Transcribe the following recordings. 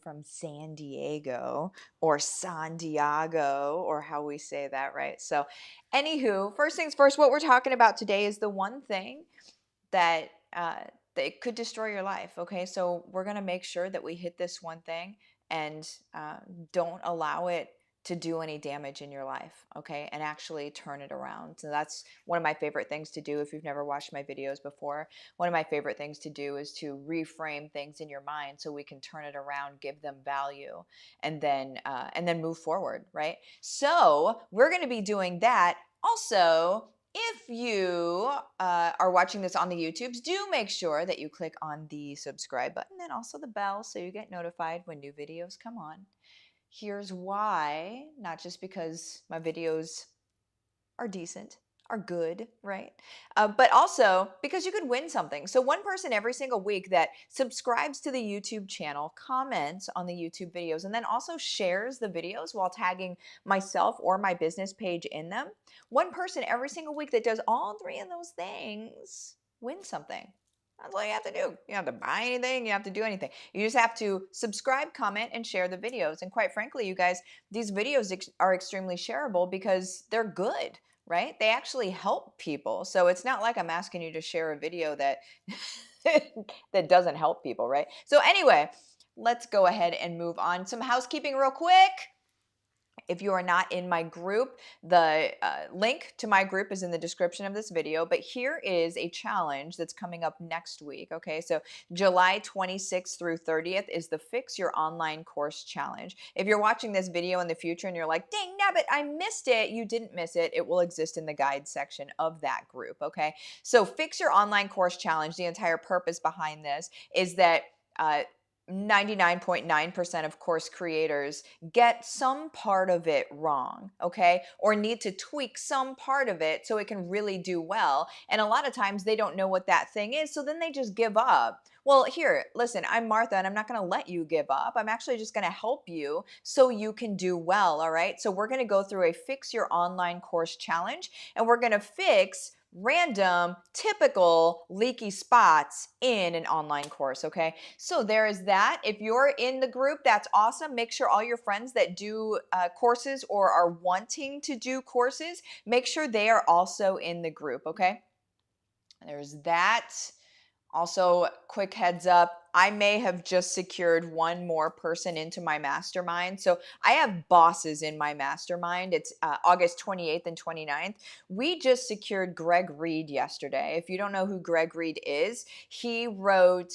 from San Diego or San Diego or how we say that, right? So, anywho, first things first, what we're talking about today is the one thing that that could destroy your life. Okay, so we're gonna make sure that we hit this one thing and don't allow it to do any damage in your life, okay, and actually turn it around. So that's one of my favorite things to do. If you've never watched my videos before, one of my favorite things to do is to reframe things in your mind so we can turn it around, give them value, and then move forward, right? So we're going to be doing that. Also, if you are watching this on the YouTubes, do make sure that you click on the subscribe button and also the bell so you get notified when new videos come on. Here's why, not just because my videos are decent, are good, right? But also because you could win something. So one person every single week that subscribes to the YouTube channel, comments on the YouTube videos, and then also shares the videos while tagging myself or my business page in them. One person every single week that does all three of those things wins something. That's all you have to do. You don't have to buy anything. You don't have to do anything. You just have to subscribe, comment, and share the videos. And quite frankly, you guys, these videos are extremely shareable because they're good, right? They actually help people. So it's not like I'm asking you to share a video that that doesn't help people, right? So anyway, let's go ahead and move on. Some housekeeping real quick. If you are not in my group, the link to my group is in the description of this video, but here is a challenge that's coming up next week, okay? So July 26th through 30th is the Fix Your Online Course Challenge. If you're watching this video in the future and you're like, dang nabbit, I missed it, you didn't miss it. It will exist in the guide section of that group, okay? So Fix Your Online Course Challenge, the entire purpose behind this is that 99.9% of course creators get some part of it wrong, okay? Or need to tweak some part of it so it can really do well. And a lot of times they don't know what that thing is, so then they just give up. Well, here, listen, I'm Martha and I'm not going to let you give up. I'm actually just going to help you so you can do well, all right? So we're going to go through a Fix Your Online Course Challenge and we're going to fix random, typical leaky spots in an online course, okay? So there is that. If you're in the group, that's awesome. Make sure all your friends that do courses or are wanting to do courses, make sure they are also in the group, okay? There's that. Also, quick heads up, I may have just secured one more person into my mastermind. So I have bosses in my mastermind. It's August 28th and 29th. We just secured Greg Reed yesterday. If you don't know who Greg Reed is, he wrote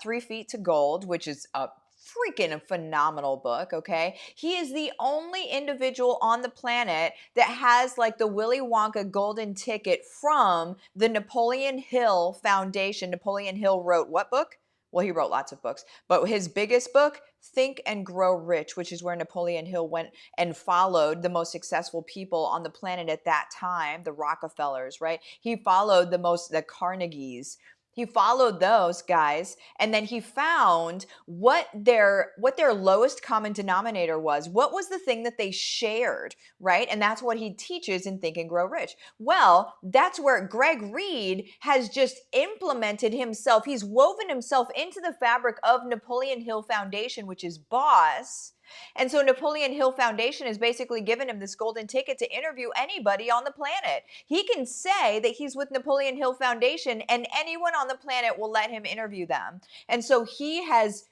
3 Feet to Gold, which is a freaking phenomenal book, okay? He is the only individual on the planet that has like the Willy Wonka golden ticket from the Napoleon Hill Foundation. Napoleon Hill wrote what book? Well, he wrote lots of books, but his biggest book, Think and Grow Rich, which is where Napoleon Hill went and followed the most successful people on the planet at that time, the Rockefellers, right? He followed the Carnegies. He followed those guys and then he found what their lowest common denominator was. What was the thing that they shared, right? And that's what he teaches in Think and Grow Rich. Well, that's where Greg Reed has just implemented himself. He's woven himself into the fabric of Napoleon Hill Foundation, which is boss. And so Napoleon Hill Foundation has basically given him this golden ticket to interview anybody on the planet. He can say that he's with Napoleon Hill Foundation and anyone on the planet will let him interview them. And so he has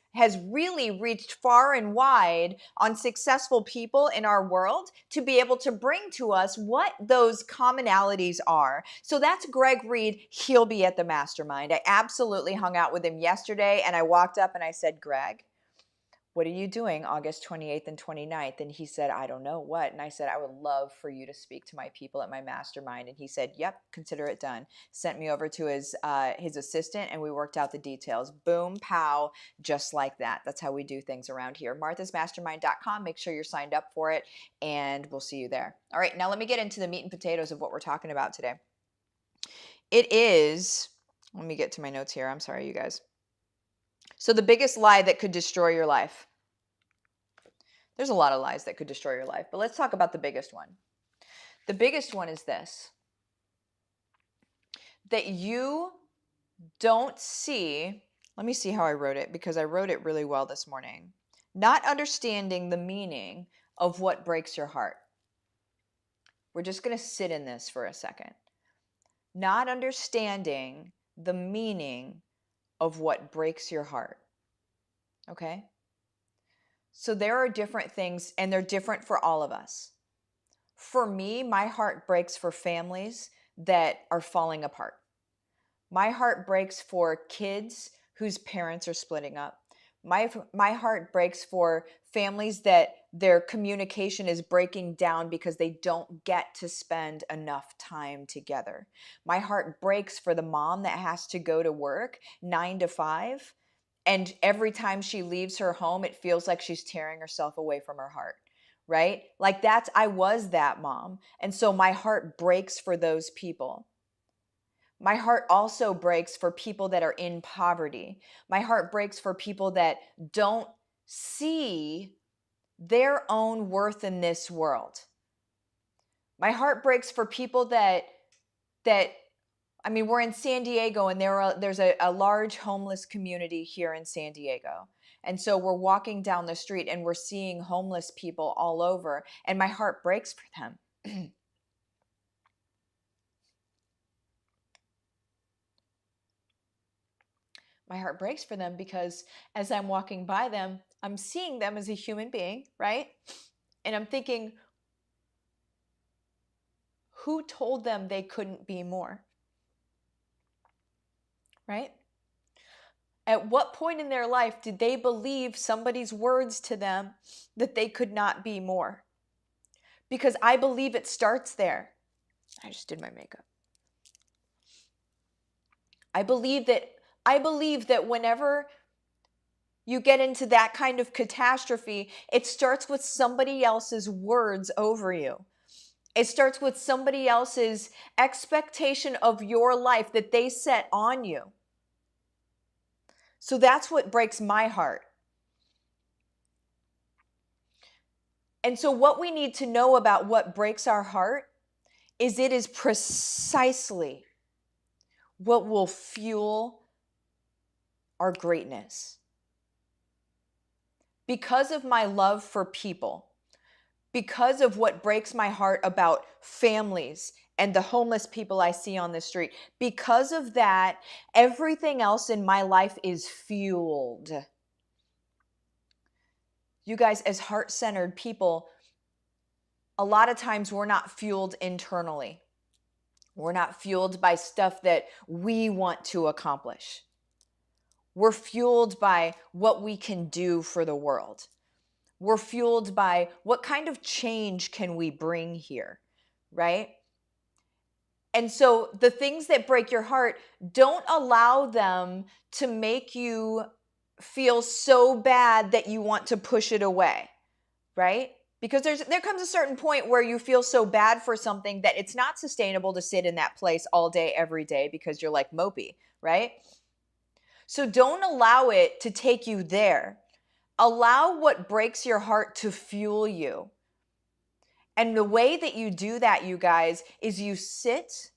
really reached far and wide on successful people in our world to be able to bring to us what those commonalities are. So that's Greg Reed. He'll be at the mastermind. I absolutely hung out with him yesterday and I walked up and I said, Greg, what are you doing August 28th and 29th? And he said, I don't know what. And I said, I would love for you to speak to my people at my mastermind. And he said, yep, consider it done. Sent me over to his assistant and we worked out the details. Boom, pow, just like that. That's how we do things around here. marthasmastermind.com. Make sure you're signed up for it and we'll see you there. All right, now let me get into the meat and potatoes of what we're talking about today. It is, let me get to my notes here. I'm sorry, you guys. So the biggest lie that could destroy your life. There's a lot of lies that could destroy your life, but let's talk about the biggest one. The biggest one is this, that you don't see, let me see how I wrote it because I wrote it really well this morning. Not understanding the meaning of what breaks your heart. We're just going to sit in this for a second. Not understanding the meaning of what breaks your heart. Okay? So there are different things, and they're different for all of us. For me, my heart breaks for families that are falling apart. My heart breaks for kids whose parents are splitting up. My heart breaks for families that their communication is breaking down because they don't get to spend enough time together. My heart breaks for the mom that has to go to work 9 to 5, and every time she leaves her home, it feels like she's tearing herself away from her heart, right? Like I was that mom. And so my heart breaks for those people. My heart also breaks for people that are in poverty. My heart breaks for people that don't see their own worth in this world. My heart breaks for people that we're in San Diego, and there's a large homeless community here in San Diego. And so we're walking down the street and we're seeing homeless people all over, and my heart breaks for them. My heart breaks for them because as I'm walking by them, I'm seeing them as a human being, right? And I'm thinking, who told them they couldn't be more? Right? At what point in their life did they believe somebody's words to them that they could not be more? Because I believe it starts there. I just did my makeup. I believe that whenever you get into that kind of catastrophe, it starts with somebody else's words over you. It starts with somebody else's expectation of your life that they set on you. So that's what breaks my heart. And so what we need to know about what breaks our heart is it is precisely what will fuel our greatness. Because of my love for people, because of what breaks my heart about families and the homeless people I see on the street, because of that, everything else in my life is fueled. You guys, as heart-centered people, a lot of times we're not fueled internally. We're not fueled by stuff that we want to accomplish. We're fueled by what we can do for the world. We're fueled by what kind of change can we bring here, right? And so the things that break your heart, don't allow them to make you feel so bad that you want to push it away, right? Because there comes a certain point where you feel so bad for something that it's not sustainable to sit in that place all day, every day, because you're like mopey, right? So don't allow it to take you there. Allow what breaks your heart to fuel you. And the way that you do that, you guys, is you sit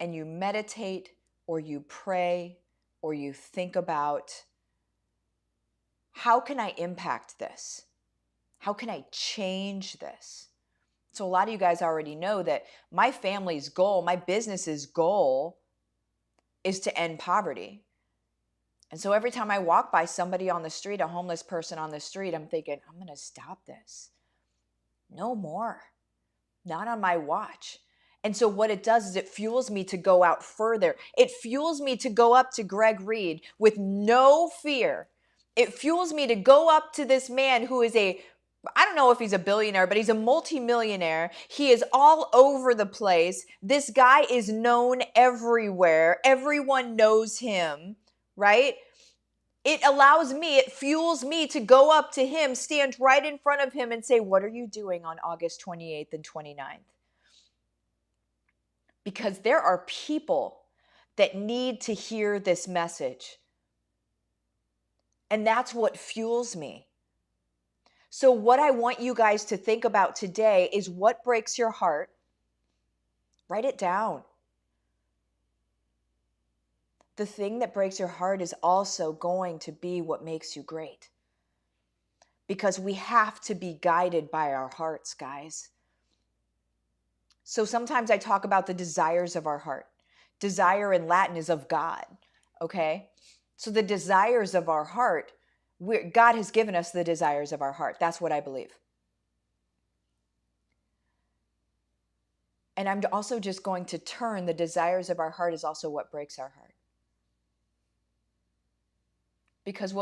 and you meditate, or you pray, or you think about, how can I impact this? How can I change this? So a lot of you guys already know that my family's goal, my business's goal, is to end poverty. And so every time I walk by somebody on the street, a homeless person on the street, I'm thinking, I'm going to stop this. No more. Not on my watch. And so what it does is it fuels me to go out further. It fuels me to go up to Greg Reed with no fear. It fuels me to go up to this man who is I don't know if he's a billionaire, but he's a multimillionaire. He is all over the place. This guy is known everywhere. Everyone knows him, right? It fuels me to go up to him, stand right in front of him and say, what are you doing on August 28th and 29th? Because there are people that need to hear this message. And that's what fuels me. So what I want you guys to think about today is what breaks your heart. Write it down. The thing that breaks your heart is also going to be what makes you great. because we have to be guided by our hearts, guys. So sometimes I talk about the desires of our heart. Desire in Latin is of God, okay? So the desires of our heart, God has given us the desires of our heart. That's what I believe. And I'm also just going to turn the desires of our heart is also what breaks our heart. Because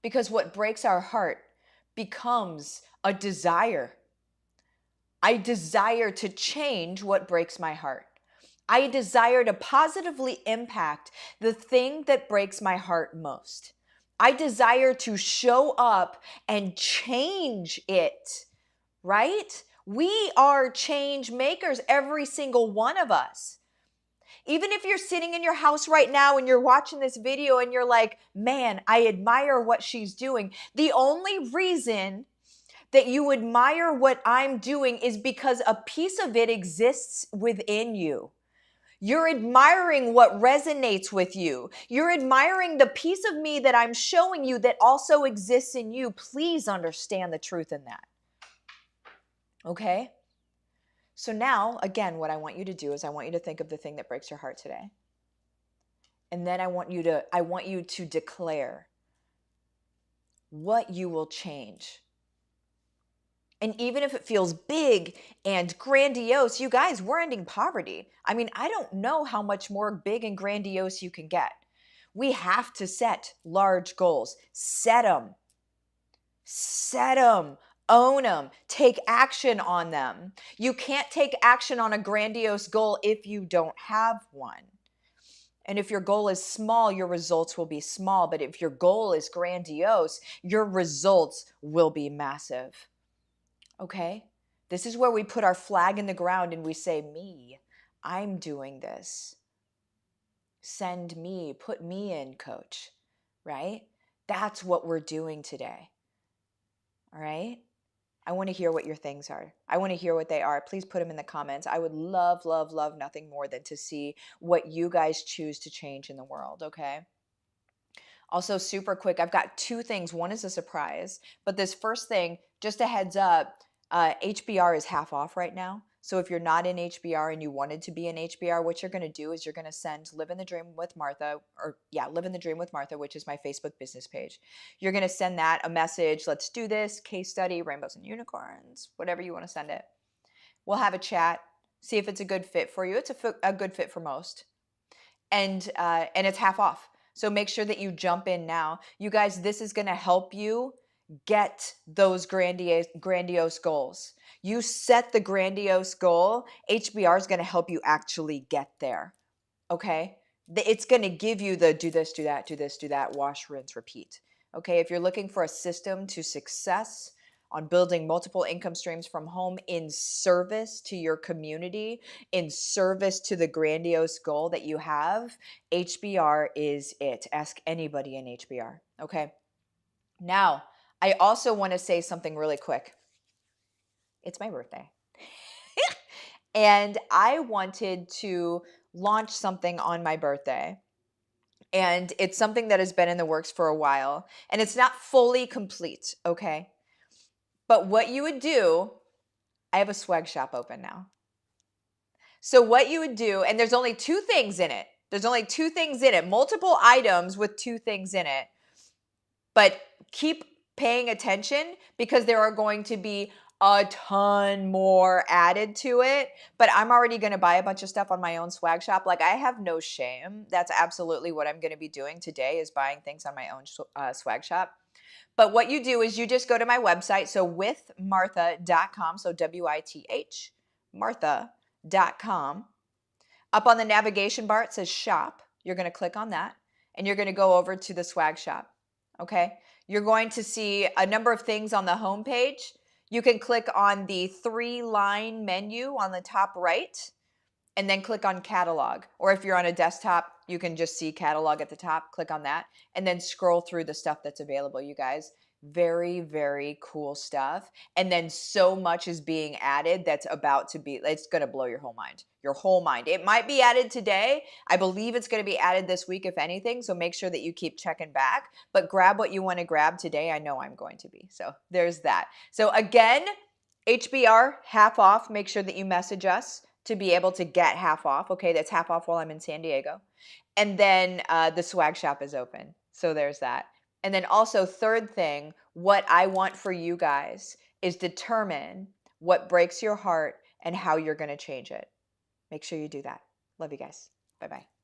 because what breaks our heart becomes a desire. I desire to change what breaks my heart. I desire to positively impact the thing that breaks my heart most. I desire to show up and change it, right? We are change makers, every single one of us. Even if you're sitting in your house right now and you're watching this video and you're like, man, I admire what she's doing. The only reason that you admire what I'm doing is because a piece of it exists within you. You're admiring what resonates with you. You're admiring the piece of me that I'm showing you that also exists in you. Please understand the truth in that. Okay? So now, again, what I want you to do is I want you to think of the thing that breaks your heart today. And then I want you to declare what you will change. And even if it feels big and grandiose, you guys, we're ending poverty. I mean, I don't know how much more big and grandiose you can get. We have to set large goals. Set them. Own them. Take action on them. You can't take action on a grandiose goal if you don't have one. And if your goal is small, your results will be small. But if your goal is grandiose, your results will be massive. Okay? This is where we put our flag in the ground and we say, me, I'm doing this. Send me, put me in, coach, right? That's what we're doing today. All right? I want to hear what your things are. I want to hear what they are. Please put them in the comments. I would love, love, love nothing more than to see what you guys choose to change in the world, okay? Also, super quick, I've got two things. One is a surprise, but this first thing, just a heads up, HBR is half off right now. So if you're not in HBR and you wanted to be in HBR, what you're going to do is you're going to send Livin the Dream with Martha, Livin the Dream with Martha, which is my Facebook business page. You're going to send that a message. Let's do this case study, rainbows and unicorns, whatever you want to send it. We'll have a chat, see if it's a good fit for you. It's a good fit for most, and it's half off. So make sure that you jump in now. You guys, this is going to help you get those grandiose goals. You set the grandiose goal, HBR is going to help you actually get there. Okay? It's going to give you the do this, do that, do this, do that, wash, rinse, repeat. Okay? If you're looking for a system to success on building multiple income streams from home in service to your community, in service to the grandiose goal that you have, HBR is it. Ask anybody in HBR. Okay? Now, I also want to say something really quick. It's my birthday. And I wanted to launch something on my birthday. And it's something that has been in the works for a while. And it's not fully complete, okay? But what you would do, I have a swag shop open now. So what you would do, and there's only two things in it. Multiple items with two things in it. But keep paying attention because there are going to be a ton more added to it. But I'm already going to buy a bunch of stuff on my own swag shop. Like, I have no shame. That's absolutely what I'm going to be doing today, is buying things on my own swag shop. But what you do is you just go to my website, so withmartha.com, so WITH, Martha.com. Up on the navigation bar, it says shop. You're going to click on that, and you're going to go over to the swag shop, okay? You're going to see a number of things on the home page. You can click on the 3-line menu on the top right, and then click on catalog. Or if you're on a desktop, you can just see catalog at the top, click on that, and then scroll through the stuff that's available, you guys. Very, very cool stuff. And then so much is being added that's about to be, it's going to blow your whole mind. Your whole mind. It might be added today. I believe it's going to be added this week, if anything. So make sure that you keep checking back, but grab what you want to grab today. I know I'm going to be. So there's that. So again, HBR, half off. Make sure that you message us to be able to get half off. Okay, that's half off while I'm in San Diego. And then the swag shop is open. So there's that. And then also, third thing, what I want for you guys is determine what breaks your heart and how you're going to change it. Make sure you do that. Love you guys. Bye-bye.